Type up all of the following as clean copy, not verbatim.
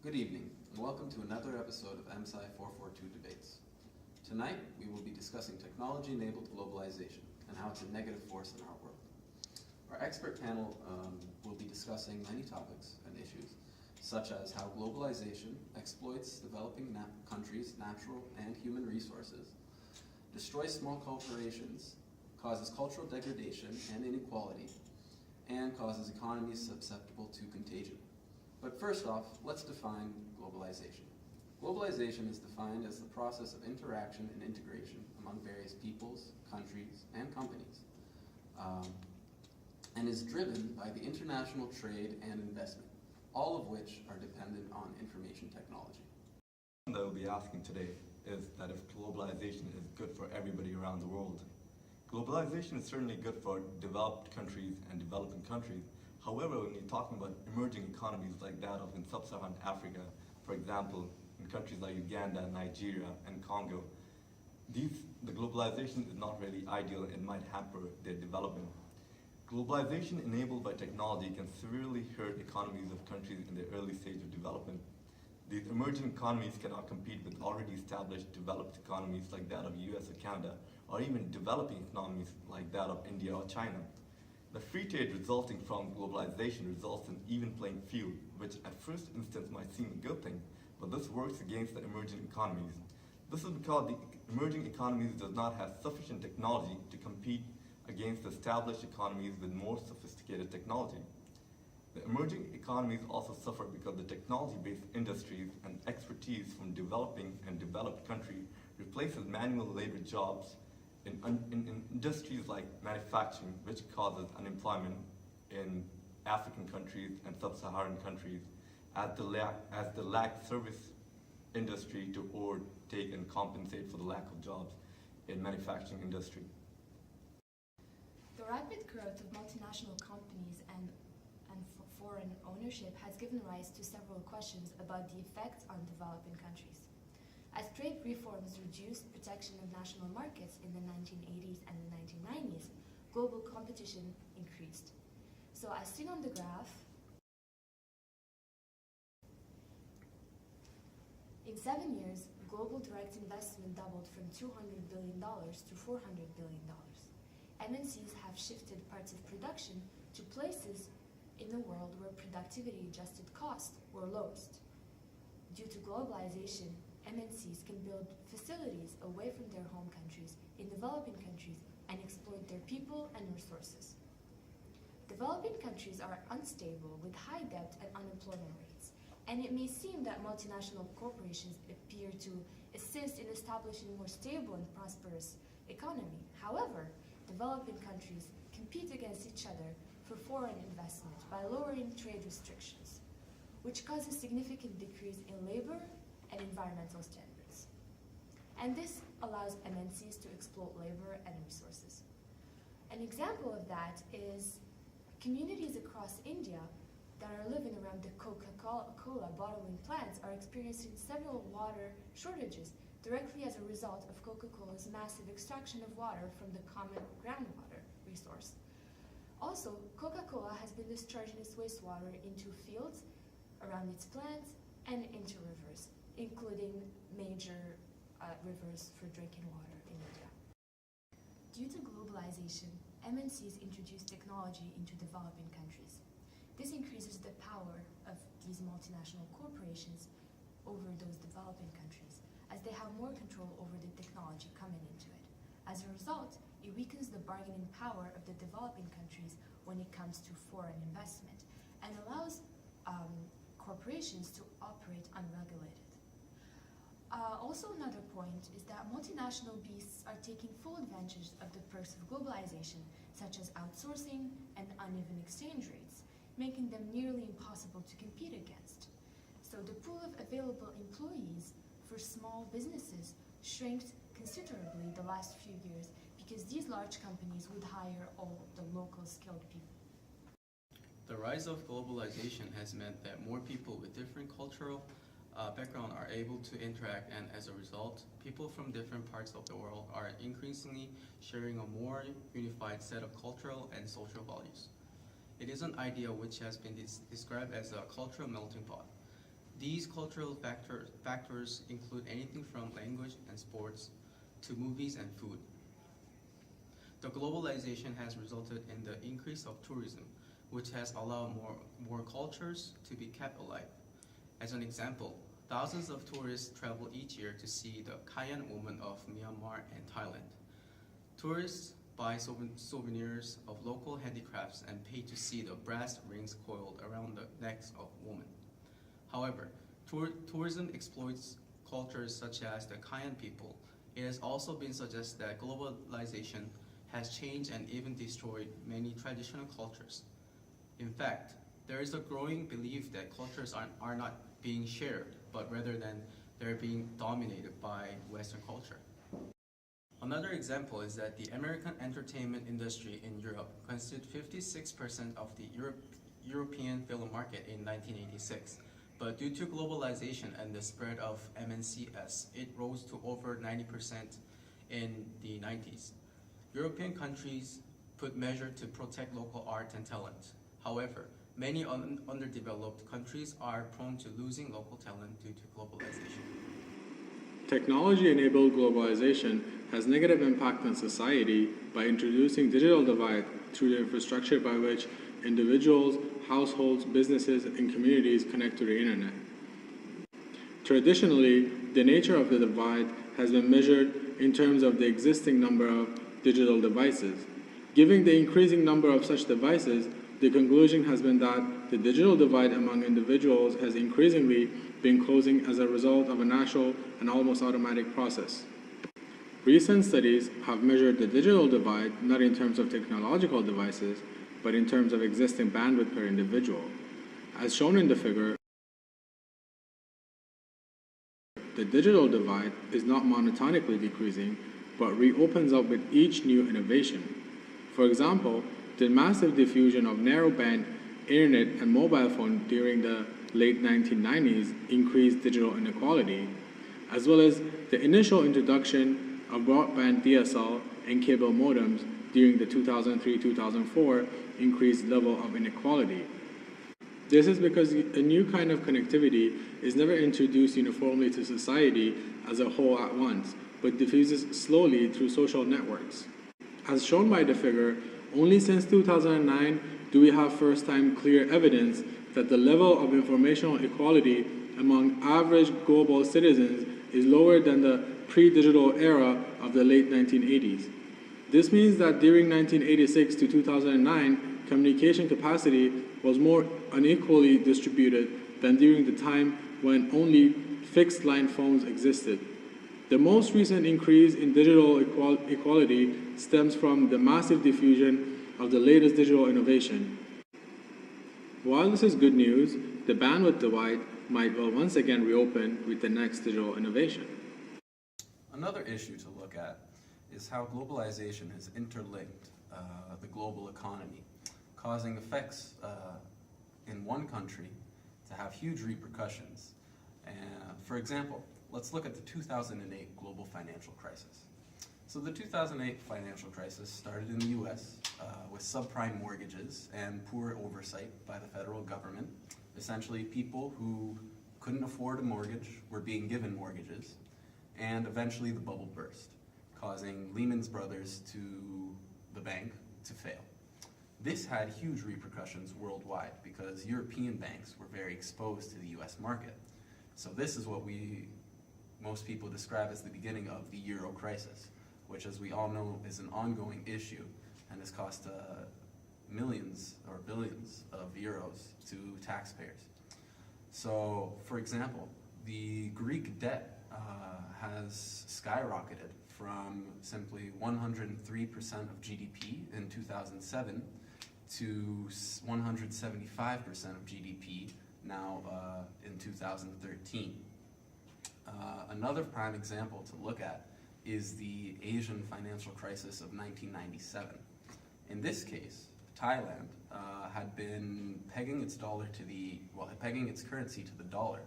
Good evening, and welcome to another episode of Msci 442 Debates. Tonight, we will be discussing technology-enabled globalization and how it's a negative force in our world. Our expert panel will be discussing many topics and issues, such as how globalization exploits developing countries' natural and human resources, destroys small corporations, causes cultural degradation and inequality, and causes economies susceptible to contagion. But first off, let's define globalization. Globalization is defined as the process of interaction and integration among various peoples, countries, and companies, and is driven by the international trade and investment, all of which are dependent on information technology. The question that we'll be asking today is that if globalization is good for everybody around the world. Globalization is certainly good for developed countries and developing countries. However, when you're talking about emerging economies like that of in sub-Saharan Africa, for example, in countries like Uganda, Nigeria, and Congo, the globalization is not really ideal and might hamper their development. Globalization enabled by technology can severely hurt economies of countries in their early stage of development. These emerging economies cannot compete with already established developed economies like that of US or Canada, or even developing economies like that of India or China. The free trade resulting from globalization results in even playing field, which at first instance might seem a good thing, but this works against the emerging economies. This is because the emerging economies does not have sufficient technology to compete against established economies with more sophisticated technology. The emerging economies also suffer because the technology-based industries and expertise from developing and developed countries replaces manual labor jobs in industries like manufacturing, which causes unemployment in African countries and sub-Saharan countries, as the lack service industry to overtake and compensate for the lack of jobs in manufacturing industry. The rapid growth of multinational companies and foreign ownership has given rise to several questions about the effects on developing countries. As trade reforms reduced protection of national markets in the 1980s and the 1990s, global competition increased. So as seen on the graph, in 7 years, global direct investment doubled from $200 billion to $400 billion. MNCs have shifted parts of production to places in the world where productivity-adjusted costs were lowest. Due to globalization, MNCs can build facilities away from their home countries in developing countries and exploit their people and resources. Developing countries are unstable with high debt and unemployment rates, and it may seem that multinational corporations appear to assist in establishing a more stable and prosperous economy. However, developing countries compete against each other for foreign investment by lowering trade restrictions, which causes significant decrease in labor and environmental standards. And this allows MNCs to exploit labor and resources. An example of that is communities across India that are living around the Coca-Cola bottling plants are experiencing several water shortages directly as a result of Coca-Cola's massive extraction of water from the common groundwater resource. Also, Coca-Cola has been discharging its wastewater into fields around its plants and into rivers, including major rivers for drinking water in India. Due to globalization, MNCs introduce technology into developing countries. This increases the power of these multinational corporations over those developing countries, as they have more control over the technology coming into it. As a result, it weakens the bargaining power of the developing countries when it comes to foreign investment, and allows corporations to operate unregulated. Also another point is that multinational beasts are taking full advantage of the perks of globalization, such as outsourcing and uneven exchange rates, making them nearly impossible to compete against. So the pool of available employees for small businesses shrank considerably the last few years because these large companies would hire all the local skilled people. The rise of globalization has meant that more people with different cultural background are able to interact, and as a result, people from different parts of the world are increasingly sharing a more unified set of cultural and social values. It is an idea which has been described as a cultural melting pot. These cultural factors include anything from language and sports to movies and food. The globalization has resulted in the increase of tourism, which has allowed more cultures to be kept alive. As an example, thousands of tourists travel each year to see the Kayan woman of Myanmar and Thailand. Tourists buy souvenirs of local handicrafts and pay to see the brass rings coiled around the necks of women. However, tourism exploits cultures such as the Kayan people. It has also been suggested that globalization has changed and even destroyed many traditional cultures. In fact, there is a growing belief that cultures are not being shared, but rather than they're being dominated by Western culture. Another example is that the American entertainment industry in Europe constituted 56% of the European film market in 1986. But due to globalization and the spread of MNCs, it rose to over 90% in the 90s. European countries put measures to protect local art and talent. However, many underdeveloped countries are prone to losing local talent due to globalization. Technology-enabled globalization has negative impact on society by introducing digital divide through the infrastructure by which individuals, households, businesses, and communities connect to the internet. Traditionally, the nature of the divide has been measured in terms of the existing number of digital devices. Given the increasing number of such devices, the conclusion has been that the digital divide among individuals has increasingly been closing as a result of a natural and almost automatic process. Recent studies have measured the digital divide not in terms of technological devices, but in terms of existing bandwidth per individual. As shown in the figure, the digital divide is not monotonically decreasing, but reopens up with each new innovation. For example, the massive diffusion of narrowband internet and mobile phone during the late 1990s increased digital inequality, as well as the initial introduction of broadband DSL and cable modems during the 2003-2004 increased level of inequality. This is because a new kind of connectivity is never introduced uniformly to society as a whole at once, but diffuses slowly through social networks. As shown by the figure, only since 2009 do we have first-time clear evidence that the level of informational equality among average global citizens is lower than the pre-digital era of the late 1980s. This means that during 1986 to 2009, communication capacity was more unequally distributed than during the time when only fixed-line phones existed. The most recent increase in digital equality stems from the massive diffusion of the latest digital innovation. While this is good news, the bandwidth divide might well once again reopen with the next digital innovation. Another issue to look at is how globalization has interlinked the global economy, causing effects in one country to have huge repercussions. For example, let's look at the 2008 global financial crisis. So the 2008 financial crisis started in the US with subprime mortgages and poor oversight by the federal government. Essentially, people who couldn't afford a mortgage were being given mortgages, and eventually the bubble burst, causing Lehman Brothers to the bank to fail. This had huge repercussions worldwide because European banks were very exposed to the US market. So this is what most people describe as the beginning of the Euro crisis, which, as we all know, is an ongoing issue and has cost millions or billions of euros to taxpayers. So, for example, the Greek debt has skyrocketed from simply 103% of GDP in 2007 to 175% of GDP now in 2013. Another prime example to look at is the Asian financial crisis of 1997. In this case, Thailand had been pegging its currency to the dollar,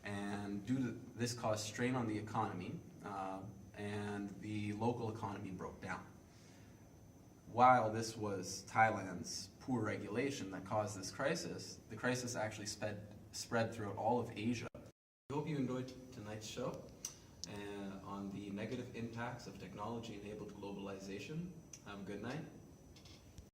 and due to this caused strain on the economy, and the local economy broke down. While this was Thailand's poor regulation that caused this crisis, the crisis actually spread throughout all of Asia. We hope you enjoyed tonight's show on the negative impacts of technology-enabled globalization. Have a good night.